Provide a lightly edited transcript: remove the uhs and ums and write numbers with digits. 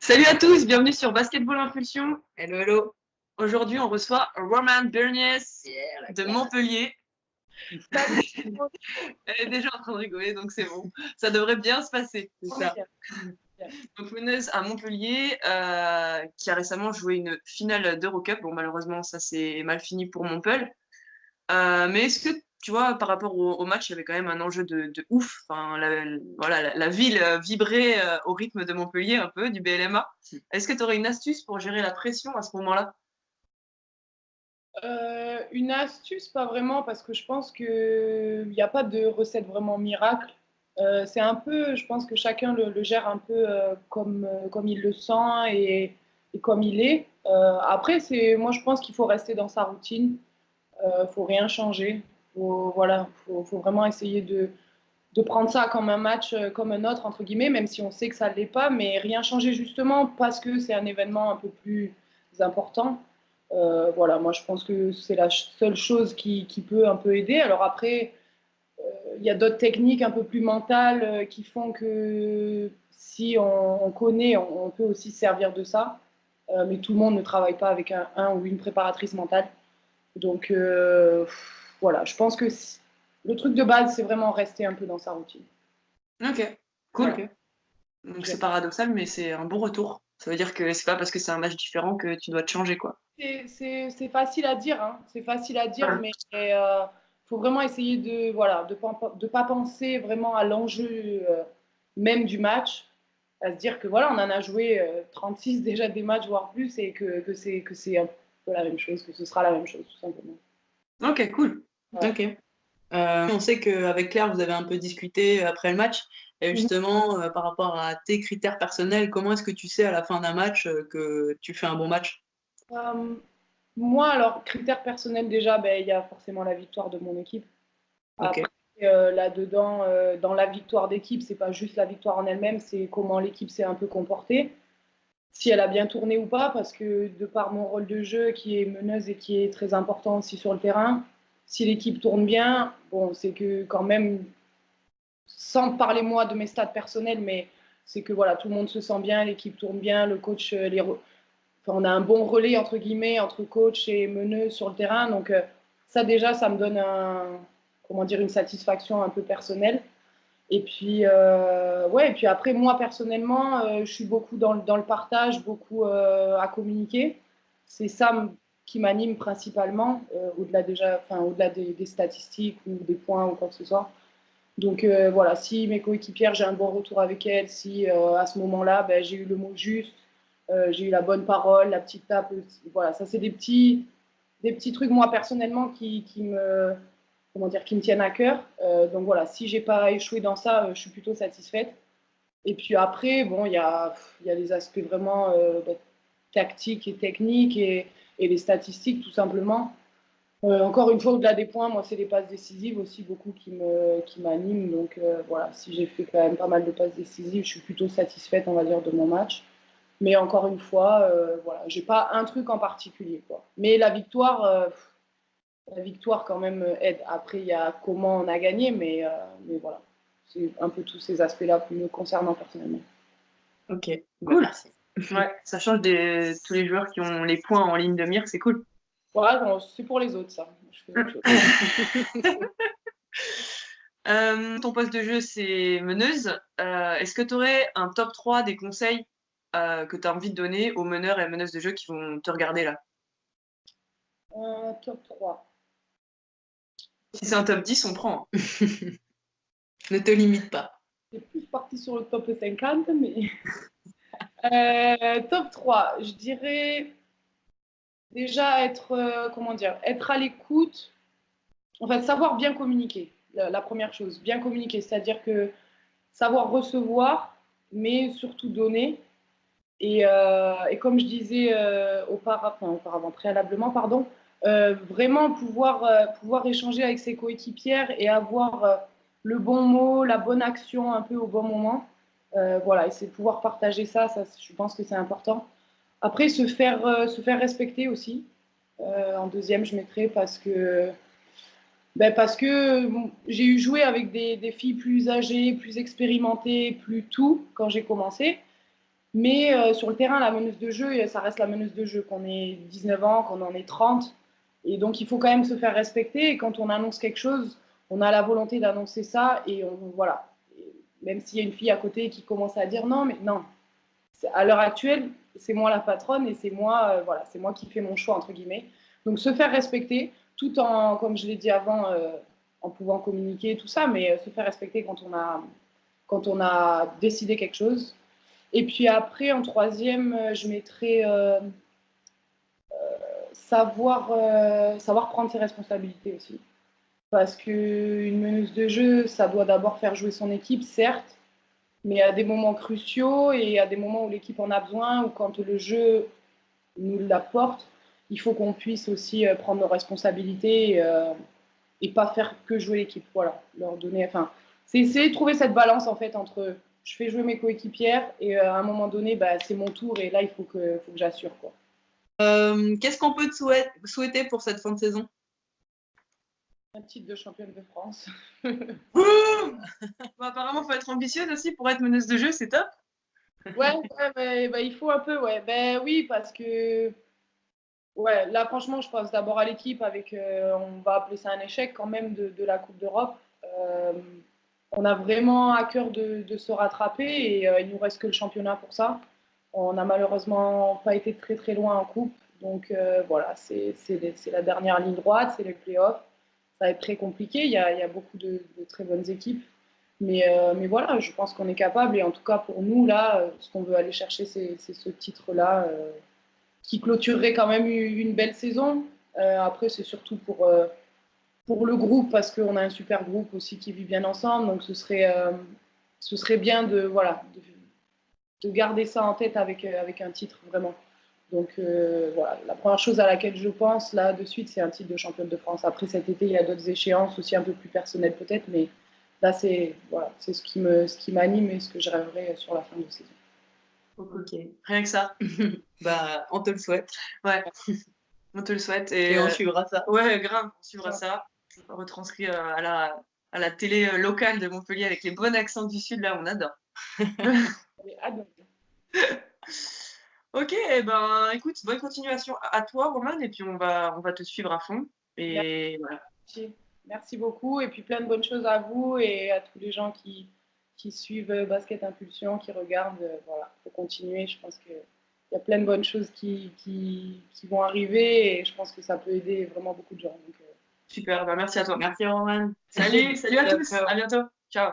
Salut à tous, bienvenue sur Basketball Impulsion. Hello, hello. Aujourd'hui, on reçoit Roman Bernies de Montpellier. Elle est déjà en train de rigoler, donc c'est bon. Ça devrait bien se passer. C'est ça. Donc, meneuse à Montpellier, qui a récemment joué une finale d'Eurocup. Bon, malheureusement, ça s'est mal fini pour Montpellier. Mais est-ce que, tu vois, par rapport au match, il y avait quand même un enjeu de ouf. Enfin, la ville vibrait au rythme de Montpellier, un peu, du BLMA. Est-ce que tu aurais une astuce pour gérer la pression à ce moment-là? Une astuce, pas vraiment, parce que je pense qu'il n'y a pas de recette vraiment miracle. C'est un peu, je pense que chacun le gère un peu comme il le sent et comme il est. Après, moi, je pense qu'il faut rester dans sa routine. Faut rien changer. Faut vraiment essayer de prendre ça comme un match, comme un autre, entre guillemets, même si on sait que ça ne l'est pas, mais rien changer justement parce que c'est un événement un peu plus important. Voilà, moi je pense que c'est la seule chose qui peut un peu aider. Alors après, il y a d'autres techniques un peu plus mentales qui font que si on connaît, on peut aussi se servir de ça. Mais tout le monde ne travaille pas avec un ou une préparatrice mentale. Donc voilà, je pense que le truc de base, c'est vraiment rester un peu dans sa routine. Ok, cool. Okay. Donc c'est paradoxal, mais c'est un bon retour. Ça veut dire que c'est pas parce que c'est un match différent que tu dois te changer, quoi. C'est facile à dire, hein. C'est facile à dire, Ouais. mais faut vraiment essayer de pas penser vraiment à l'enjeu même du match, à se dire que voilà, on en a joué 36 déjà des matchs, voire plus, et que c'est un peu la même chose, que ce sera la même chose, tout simplement. Ok, cool. Ouais. Ok. On sait qu'avec Claire, vous avez un peu discuté après le match. Et justement, par rapport à tes critères personnels, comment est-ce que tu sais à la fin d'un match que tu fais un bon match? Moi, alors, critères personnels, déjà, ben, il y a forcément la victoire de mon équipe. Ok. Après, là-dedans, dans la victoire d'équipe, c'est pas juste la victoire en elle-même, c'est comment l'équipe s'est un peu comportée. Si elle a bien tourné ou pas, parce que de par mon rôle de jeu qui est meneuse et qui est très important aussi sur le terrain, si l'équipe tourne bien, bon, c'est que quand même, sans parler moi de mes stats personnels, mais c'est que voilà, tout le monde se sent bien, l'équipe tourne bien, le coach, enfin, on a un bon relais entre guillemets entre coach et meneuse sur le terrain, donc ça déjà, ça me donne comment dire, une satisfaction un peu personnelle. Et puis, ouais, et puis après, moi, personnellement, je suis beaucoup dans le partage, beaucoup à communiquer. C'est ça qui m'anime principalement, au-delà des statistiques ou des points ou quoi que ce soit. Donc voilà, si mes coéquipières, j'ai un bon retour avec elles, si à ce moment-là, ben, j'ai eu le mot juste, j'ai eu la bonne parole, la petite tape, voilà, ça c'est des petits trucs, moi, personnellement, comment dire, qui me tiennent à cœur. Donc voilà, si j'ai pas échoué dans ça, je suis plutôt satisfaite. Et puis après, bon, il y a les aspects vraiment tactiques et techniques et les statistiques, tout simplement. Encore une fois, au-delà des points, moi, c'est les passes décisives aussi beaucoup qui m'animent. Donc voilà, si j'ai fait quand même pas mal de passes décisives, je suis plutôt satisfaite, on va dire, de mon match. Mais encore une fois, voilà, j'ai pas un truc en particulier, quoi. Mais la victoire quand même aide. Après, il y a comment on a gagné, mais voilà. C'est un peu tous ces aspects-là me concernant personnellement. Ok. Cool. Merci. Ouais, ça change tous les joueurs qui ont les points en ligne de mire, c'est cool. Voilà, bon, c'est pour les autres, ça. Je fais autre chose. Ton poste de jeu, c'est meneuse. Est-ce que tu aurais un top 3 des conseils que tu as envie de donner aux meneurs et meneuses de jeu qui vont te regarder là? Top 3. Si c'est un top 10, on prend. Ne te limite pas. C'est plus parti sur le top 50, mais. Top 3, je dirais déjà comment dire, être à l'écoute, en fait, savoir bien communiquer, la première chose, bien communiquer, c'est-à-dire que savoir recevoir, mais surtout donner. Et comme je disais auparavant, préalablement, pardon, vraiment pouvoir échanger avec ses coéquipières et avoir le bon mot, la bonne action un peu au bon moment. Voilà, et c'est pouvoir partager ça, je pense que c'est important. Après, se faire respecter aussi. En deuxième, je mettrais parce que j'ai eu joué avec des filles plus âgées, plus expérimentées, plus tout quand j'ai commencé. Mais sur le terrain, la meneuse de jeu, ça reste la meneuse de jeu, qu'on ait 19 ans, qu'on en ait 30. Et donc, il faut quand même se faire respecter. Et quand on annonce quelque chose, on a la volonté d'annoncer ça. Et voilà. Et même s'il y a une fille à côté qui commence à dire non, mais non. À l'heure actuelle, c'est moi la patronne et c'est moi, voilà, c'est moi qui fais mon choix, entre guillemets. Donc, se faire respecter, tout en, comme je l'ai dit avant, en pouvant communiquer, tout ça, mais se faire respecter quand on a décidé quelque chose. Et puis après, en troisième, je mettrais savoir prendre ses responsabilités aussi. Parce qu'une meneuse de jeu, ça doit d'abord faire jouer son équipe, certes, mais à des moments cruciaux et à des moments où l'équipe en a besoin, ou quand le jeu nous l'apporte, il faut qu'on puisse aussi prendre nos responsabilités et pas faire que jouer l'équipe. Voilà, leur donner. Enfin, c'est essayer de trouver cette balance en fait entre je fais jouer mes coéquipières et à un moment donné, bah, c'est mon tour et là il faut que j'assure quoi. Qu'est-ce qu'on peut te souhaiter pour cette fin de saison? Un titre de championne de France. Bon, apparemment, il faut être ambitieuse aussi pour être meneuse de jeu, c'est top. Ouais, bah, il faut un peu, ouais. Ben oui, parce que ouais, là franchement, je pense d'abord à l'équipe avec, on va appeler ça un échec quand même de la Coupe d'Europe. On a vraiment à cœur de se rattraper et il nous reste que le championnat pour ça. On n'a malheureusement pas été très très loin en coupe, donc voilà, c'est la dernière ligne droite, c'est les playoffs. Ça va être très compliqué, il y a beaucoup de très bonnes équipes. Mais voilà, je pense qu'on est capable et en tout cas pour nous, là, ce qu'on veut aller chercher, c'est ce titre-là qui clôturerait quand même une belle saison. Après, c'est surtout pour le groupe parce qu'on a un super groupe aussi qui vit bien ensemble, donc ce serait bien de garder ça en tête avec un titre vraiment. Donc voilà, la première chose à laquelle je pense là de suite, c'est un titre de championne de France. Après cet été, il y a d'autres échéances aussi un peu plus personnelles peut-être, mais là c'est voilà, c'est ce qui m'anime et ce que je rêverais sur la fin de saison. Ok, rien que ça. Bah, on te le souhaite. Ouais, on te le souhaite. Et on suivra ça. Ouais, grave, on suivra ça. Retranscrit à la télé locale de Montpellier avec les bons accents du Sud, là, on adore. Ok, ben écoute, bonne continuation à toi, Romane, et puis on va te suivre à fond. Et voilà. Merci beaucoup, et puis plein de bonnes choses à vous et à tous les gens qui suivent Basket Impulsion, qui regardent. Voilà, il faut continuer. Je pense qu'il y a plein de bonnes choses qui vont arriver et je pense que ça peut aider vraiment beaucoup de gens. Donc, super, ben merci à toi. Merci, Roman. Salut à tous, à bientôt. Ciao.